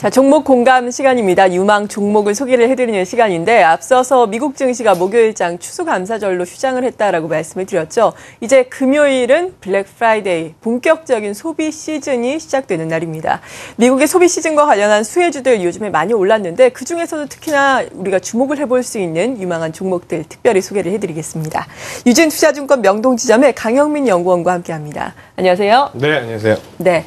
자, 종목 공감 시간입니다. 유망 종목을 소개를 해드리는 시간인데 앞서서 미국 증시가 목요일장 추수감사절로 휴장을 했다라고 말씀을 드렸죠. 이제 금요일은 블랙 프라이데이, 본격적인 소비 시즌이 시작되는 날입니다. 미국의 소비 시즌과 관련한 수혜주들 요즘에 많이 올랐는데 그중에서도 특히나 우리가 주목을 해볼 수 있는 유망한 종목들 특별히 소개를 해드리겠습니다. 유진투자증권 명동지점의 강영민 연구원과 함께합니다. 안녕하세요. 네, 안녕하세요. 네,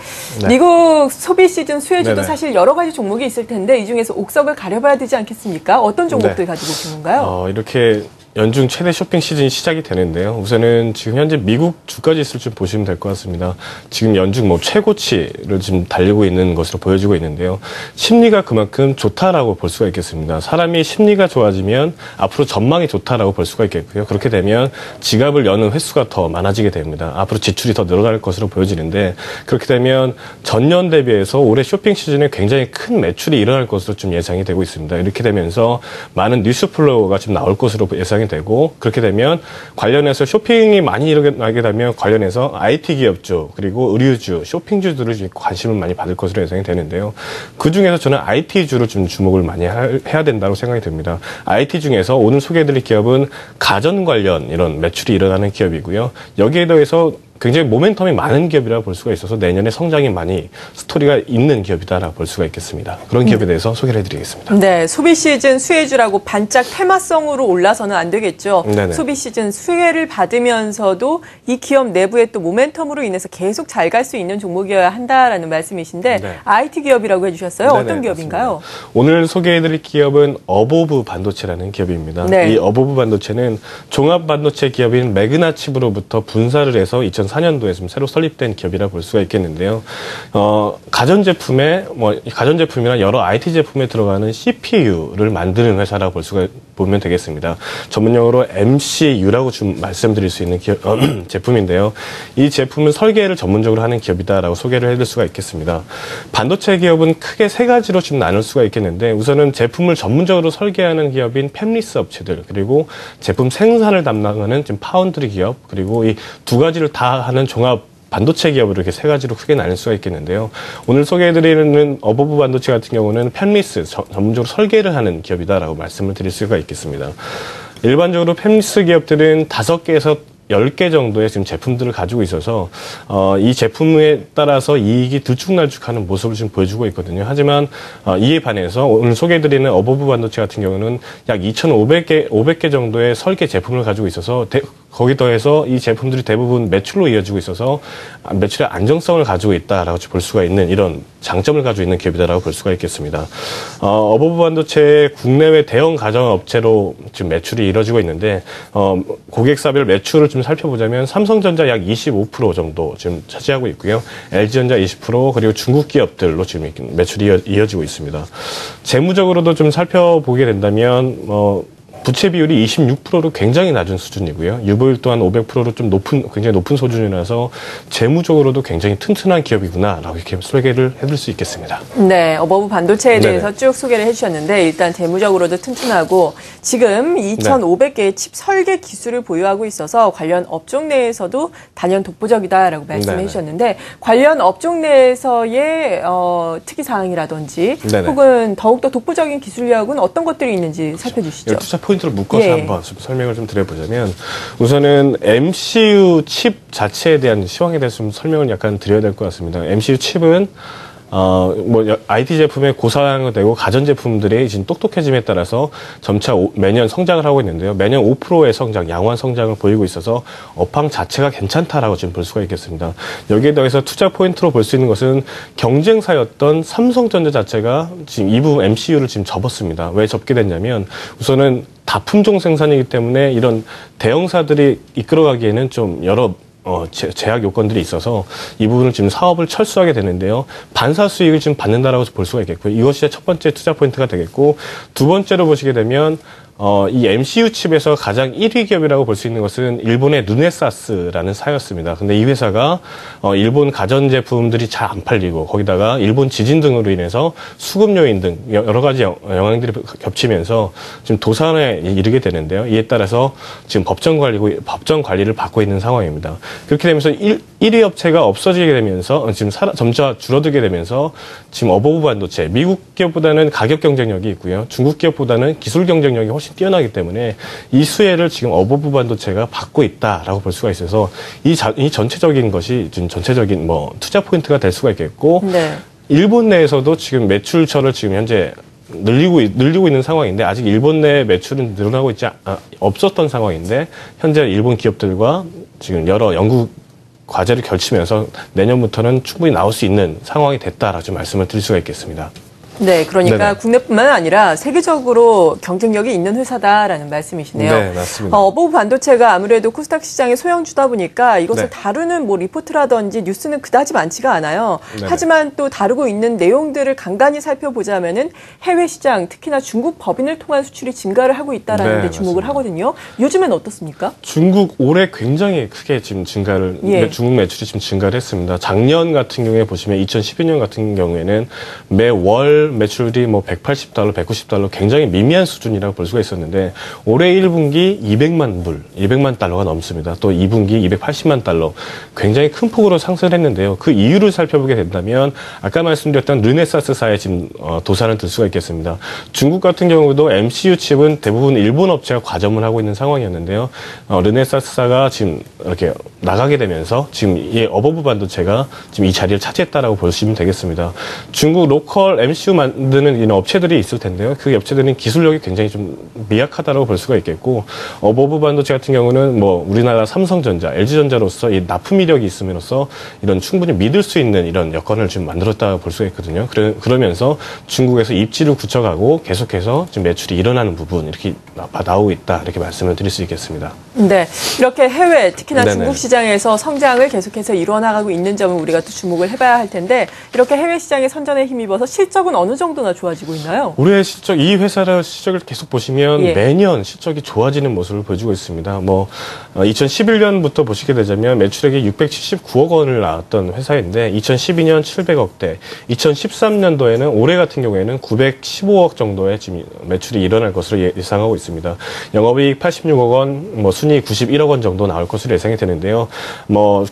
미국 소비 시즌 수혜주도 사실 여러 가지 종목이 있을 텐데 이 중에서 옥석을 가려봐야 되지 않겠습니까? 어떤 종목들 가지고 오신 건가요? 이렇게 연중 최대 쇼핑 시즌이 시작이 되는데요. 우선은 지금 현재 미국 주가 지수를 좀 보시면 될 것 같습니다. 지금 연중 최고치를 지금 달리고 있는 것으로 보여지고 있는데요. 심리가 그만큼 좋다라고 볼 수가 있겠습니다. 사람이 심리가 좋아지면 앞으로 전망이 좋다라고 볼 수가 있겠고요. 그렇게 되면 지갑을 여는 횟수가 더 많아지게 됩니다. 앞으로 지출이 더 늘어날 것으로 보여지는데 그렇게 되면 전년 대비해서 올해 쇼핑 시즌에 굉장히 큰 매출이 일어날 것으로 좀 예상이 되고 있습니다. 이렇게 되면서 많은 뉴스 플로우가 좀 나올 것으로 예상이 되고 그렇게 되면 관련해서 쇼핑이 많이 일어나게 되면 관련해서 IT 기업주 그리고 의류주, 쇼핑주들을 관심을 많이 받을 것으로 예상이 되는데요. 그중에서 저는 IT주로 좀 주목을 많이 해야 된다고 생각이 듭니다. IT 중에서 오늘 소개해드릴 기업은 가전 관련 이런 매출이 일어나는 기업이고요. 여기에 더해서 굉장히 모멘텀이 많은 기업이라고 볼 수가 있어서 내년에 성장이 많이 스토리가 있는 기업이다라고 볼 수가 있겠습니다. 그런 기업에 대해서 소개를 해드리겠습니다. 네, 소비 시즌 수혜주라고 반짝 테마성으로 올라서는 안 되겠죠. 네네. 소비 시즌 수혜를 받으면서도 이 기업 내부의 또 모멘텀으로 인해서 계속 잘 갈 수 있는 종목이어야 한다라는 말씀이신데 네. IT 기업이라고 해주셨어요. 네네, 어떤 기업인가요? 맞습니다. 오늘 소개해드릴 기업은 어보브 반도체라는 기업입니다. 네. 이 어보브 반도체는 종합 반도체 기업인 매그나칩으로부터 분사를 해서 2004년도에 좀 새로 설립된 기업이라 볼 수가 있겠는데요. 가전제품이나 여러 IT 제품에 들어가는 CPU를 만드는 회사라고 보면 되겠습니다. 전문용어로 MCU라고 좀 말씀드릴 수 있는 제품인데요. 이 제품은 설계를 전문적으로 하는 기업이다라고 소개를 해드릴 수가 있겠습니다. 반도체 기업은 크게 세 가지로 좀 나눌 수가 있겠는데 우선은 제품을 전문적으로 설계하는 기업인 팹리스 업체들 그리고 제품 생산을 담당하는 좀 파운드리 기업 그리고 이 두 가지를 다 하는 종합 반도체 기업으로 이렇게 세 가지로 크게 나눌 수가 있겠는데요. 오늘 소개해드리는 어보브 반도체 같은 경우는 팹리스 전문적으로 설계를 하는 기업이다라고 말씀을 드릴 수가 있겠습니다. 일반적으로 팹리스 기업들은 5개에서 10개 정도의 지금 제품들을 가지고 있어서 이 제품에 따라서 이익이 들쭉날쭉하는 모습을 지금 보여주고 있거든요. 하지만 이에 반해서 오늘 소개해드리는 어보브 반도체 같은 경우는 약 2,500개 정도의 설계 제품을 가지고 있어서 거기 더해서 이 제품들이 대부분 매출로 이어지고 있어서 매출의 안정성을 가지고 있다라고 볼 수가 있는 이런 장점을 가지고 있는 기업이다라고 볼 수가 있겠습니다. 어보브 반도체의 국내외 대형 가전업체로 지금 매출이 이뤄지고 있는데 고객사별 매출을 좀 살펴보자면 삼성전자 약 25% 정도 지금 차지하고 있고요. LG전자 20% 그리고 중국 기업들로 지금 매출이 이어지고 있습니다. 재무적으로도 좀 살펴보게 된다면 부채 비율이 26%로 굉장히 낮은 수준이고요. 유보율 또한 500%로 좀 굉장히 높은 수준이라서 재무적으로도 굉장히 튼튼한 기업이구나라고 이렇게 소개를 해드릴 수 있겠습니다. 네, 어버브 반도체에 대해서 쭉 소개를 해주셨는데 일단 재무적으로도 튼튼하고 지금 2,500개의 칩 설계 기술을 보유하고 있어서 관련 업종 내에서도 단연 독보적이다라고 말씀해 주셨는데 관련 업종 내에서의 특이사항이라든지 혹은 더욱더 독보적인 기술력은 어떤 것들이 있는지 살펴주시죠. 포인트를 묶어서 한번 설명을 좀 드려보자면 우선은 MCU 칩 자체에 대한 시황에 대해서 좀 설명을 약간 드려야 될 것 같습니다. MCU 칩은 IT 제품의 고사양화되고 가전제품들의 지금 똑똑해짐에 따라서 점차 매년 성장을 하고 있는데요. 매년 5%의 성장, 양호한 성장을 보이고 있어서 업황 자체가 괜찮다라고 지금 볼 수가 있겠습니다. 여기에 더해서 투자 포인트로 볼 수 있는 것은 경쟁사였던 삼성전자 자체가 지금 이 부분 MCU를 지금 접었습니다. 왜 접게 됐냐면 우선은 다품종 생산이기 때문에 이런 대형사들이 이끌어가기에는 좀 여러 제약 요건들이 있어서 이 부분을 지금 사업을 철수하게 되는데요. 반사 수익을 지금 받는다라고 볼 수가 있겠고요. 이것이 첫 번째 투자 포인트가 되겠고 두 번째로 보시게 되면 이 MCU 칩에서 가장 1위 기업이라고 볼 수 있는 것은 일본의 르네사스라는 사였습니다. 근데 이 회사가 일본 가전제품들이 잘 안 팔리고 거기다가 일본 지진 등으로 인해서 수급 요인 등 여러 가지 영향들이 겹치면서 지금 도산에 이르게 되는데요. 이에 따라서 지금 법정 관리를 받고 있는 상황입니다. 그렇게 되면서 1위 업체가 없어지게 되면서 지금 점차 줄어들게 되면서 지금 어버브 반도체 미국 기업보다는 가격 경쟁력이 있고요. 중국 기업보다는 기술 경쟁력이 훨씬 뛰어나기 때문에 이 수혜를 지금 어버브 반도체가 받고 있다라고 볼 수가 있어서 이 전체적인 것이 좀 전체적인 투자 포인트가 될 수가 있겠고 네. 일본 내에서도 지금 매출처를 지금 현재 늘리고 있는 상황인데 아직 일본 내 매출은 늘어나고 없었던 상황인데 현재 일본 기업들과 지금 여러 연구 과제를 결치면서 내년부터는 충분히 나올 수 있는 상황이 됐다라고 좀 말씀을 드릴 수가 있겠습니다. 네, 그러니까 네네. 국내뿐만 아니라 세계적으로 경쟁력이 있는 회사다라는 말씀이시네요. 네, 맞습니다. 어버브 반도체가 아무래도 코스닥 시장의 소형주다 보니까 이것을 네. 다루는 리포트라든지 뉴스는 그다지 많지가 않아요. 네네. 하지만 또 다루고 있는 내용들을 간간히 살펴보자면은 해외 시장, 특히나 중국 법인을 통한 수출이 증가를 하고 있다라는 데 네, 주목을 맞습니다. 하거든요. 요즘엔 어떻습니까? 중국 올해 굉장히 크게 지금 중국 매출이 지금 증가를 했습니다. 작년 같은 경우에 보시면 2012년 같은 경우에는 매월 매출이 180달러, 190달러 굉장히 미미한 수준이라고 볼 수가 있었는데 올해 1분기 200만 달러가 넘습니다. 또 2분기 280만 달러 굉장히 큰 폭으로 상승을 했는데요. 그 이유를 살펴보게 된다면 아까 말씀드렸던 르네사스사의 지금 도산을 들 수가 있겠습니다. 중국 같은 경우도 MCU 칩은 대부분 일본 업체가 과점을 하고 있는 상황이었는데요. 르네사스사가 지금 이렇게 나가게 되면서 지금 이 어버브 반도체가 지금 이 자리를 차지했다라고 보시면 되겠습니다. 중국 로컬 MCU 만드는 이런 업체들이 있을 텐데요. 그 업체들은 기술력이 굉장히 좀 미약하다라고 볼 수가 있겠고 어버브 반도체 같은 경우는 우리나라 삼성전자, LG전자로서 이 납품이력이 있음으로써 이런 충분히 믿을 수 있는 이런 여건을 좀 만들었다고 볼 수가 있거든요. 그러면서 중국에서 입지를 굳혀가고 계속해서 지금 매출이 일어나는 부분 이렇게 나오고 있다 이렇게 말씀을 드릴 수 있겠습니다. 네, 이렇게 해외 특히나 네네. 중국 시장에서 성장을 계속해서 이뤄나가고 있는 점을 우리가 또 주목을 해봐야 할 텐데 이렇게 해외 시장의 선전에 힘입어서 실적은 어느 정도나 좋아지고 있나요? 올해 실적, 이 회사의 실적을 계속 보시면 예. 매년 실적이 좋아지는 모습을 보여주고 있습니다. 2011년부터 보시게 되자면 매출액이 679억 원을 나왔던 회사인데 2012년 700억대, 2013년도에는 올해 같은 경우에는 915억 정도의 지금 매출이 일어날 것으로 예상하고 있습니다. 영업이익 86억 원, 순이익 91억 원 정도 나올 것으로 예상이 되는데요.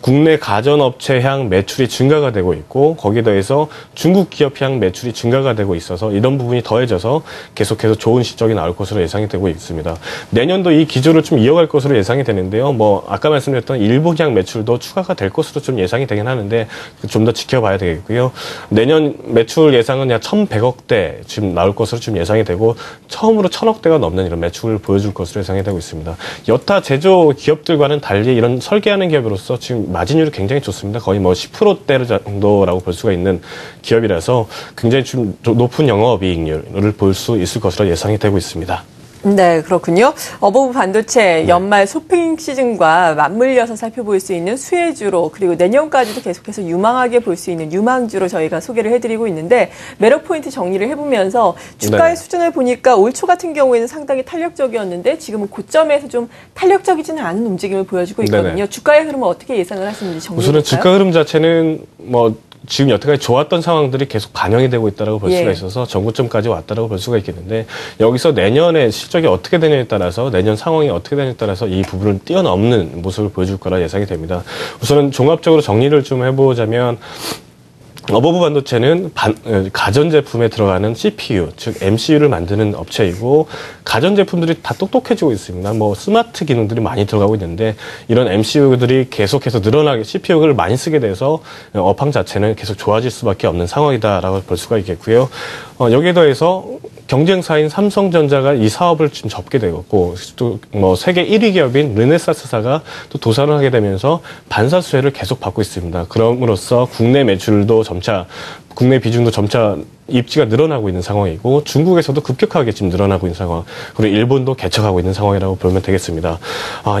국내 가전업체향 매출이 증가가 되고 있고 거기에 더해서 중국 기업향 매출이 증가가 되고 있어서 이런 부분이 더해져서 계속해서 좋은 실적이 나올 것으로 예상이 되고 있습니다. 내년도 이 기조를 좀 이어갈 것으로 예상이 되는데요. 아까 말씀드렸던 일본향 매출도 추가가 될 것으로 좀 예상이 되긴 하는데 좀 더 지켜봐야 되겠고요. 내년 매출 예상은 약 1,100억대 지금 나올 것으로 좀 예상이 되고 처음으로 1,000억대가 넘는 이런 매출을 보여줄 것으로 예상이 되고 있습니다. 여타 제조 기업들과는 달리 이런 설계하는 기업으로서 지금 마진율이 굉장히 좋습니다. 거의 10%대 정도라고 볼 수가 있는 기업이라서 굉장히 좀 높은 영업이익률을 볼 수 있을 것으로 예상이 되고 있습니다. 네, 그렇군요. 어버브 반도체 연말 쇼핑 시즌과 맞물려서 살펴볼 수 있는 수혜주로 그리고 내년까지도 계속해서 유망하게 볼 수 있는 유망주로 저희가 소개를 해드리고 있는데 매력 포인트 정리를 해보면서 주가의 수준을 보니까 올 초 같은 경우에는 상당히 탄력적이었는데 지금은 고점에서 좀 탄력적이지는 않은 움직임을 보여주고 있거든요. 네네. 주가의 흐름은 어떻게 예상을 하시는지 정리해볼까요? 우선은 주가 흐름 자체는 지금 여태까지 좋았던 상황들이 계속 반영이 되고 있다고 볼 수가 있어서 정고점까지 왔다고 볼 수가 있겠는데 여기서 내년에 실적이 어떻게 되느냐에 따라서 내년 상황이 어떻게 되느냐에 따라서 이 부분을 뛰어넘는 모습을 보여줄 거라 예상이 됩니다. 우선은 종합적으로 정리를 좀 해보자면 어버브 반도체는 가전제품에 들어가는 CPU, 즉 MCU를 만드는 업체이고 가전제품들이 다 똑똑해지고 있습니다. 스마트 기능들이 많이 들어가고 있는데 이런 MCU들이 계속해서 늘어나게 CPU를 많이 쓰게 돼서 업황 자체는 계속 좋아질 수밖에 없는 상황이다라고 볼 수가 있겠고요. 여기에 더해서 경쟁사인 삼성전자가 이 사업을 지금 접게 되었고 또 세계 1위 기업인 르네사스사가 또 도산을 하게 되면서 반사 수혜를 계속 받고 있습니다. 그럼으로써 국내 매출도 국내 비중도 점차 입지가 늘어나고 있는 상황이고 중국에서도 급격하게 지금 늘어나고 있는 상황, 그리고 일본도 개척하고 있는 상황이라고 보면 되겠습니다.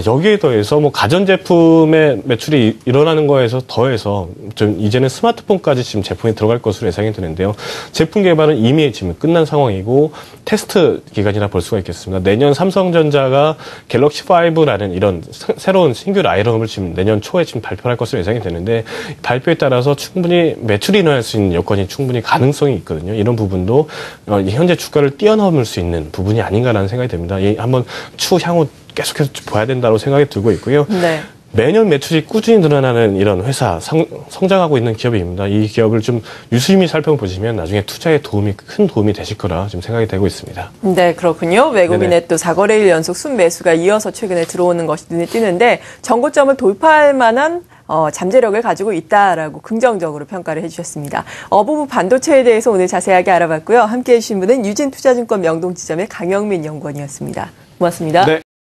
여기에 더해서 뭐 가전제품의 매출이 일어나는 거에서 더해서 좀 이제는 스마트폰까지 지금 제품에 들어갈 것으로 예상이 되는데요. 제품 개발은 이미 지금 끝난 상황이고 테스트 기간이라 볼 수가 있겠습니다. 내년 삼성전자가 갤럭시 5라는 이런 새로운 신규 라인업을 지금 내년 초에 지금 발표할 것으로 예상이 되는데 발표에 따라서 충분히 매출이 일어날 수 있는 여건이 충분히 가능성이 있거든요. 이런 부분도 현재 주가를 뛰어넘을 수 있는 부분이 아닌가라는 생각이 듭니다. 한번 추향후 계속해서 봐야 된다고 생각이 들고 있고요. 네. 매년 매출이 꾸준히 늘어나는 이런 회사, 성장하고 있는 기업입니다. 이 기업을 좀 유심히 살펴보시면 나중에 투자에 큰 도움이 되실 거라 지금 생각이 되고 있습니다. 네, 그렇군요. 외국인의 네네. 또 4거래일 연속 순매수가 이어서 최근에 들어오는 것이 눈에 띄는데 정고점을 돌파할 만한 잠재력을 가지고 있다라고 긍정적으로 평가를 해주셨습니다. 어부부 반도체에 대해서 오늘 자세하게 알아봤고요. 함께해 주신 분은 유진투자증권 명동지점의 강영민 연구원이었습니다. 고맙습니다. 네.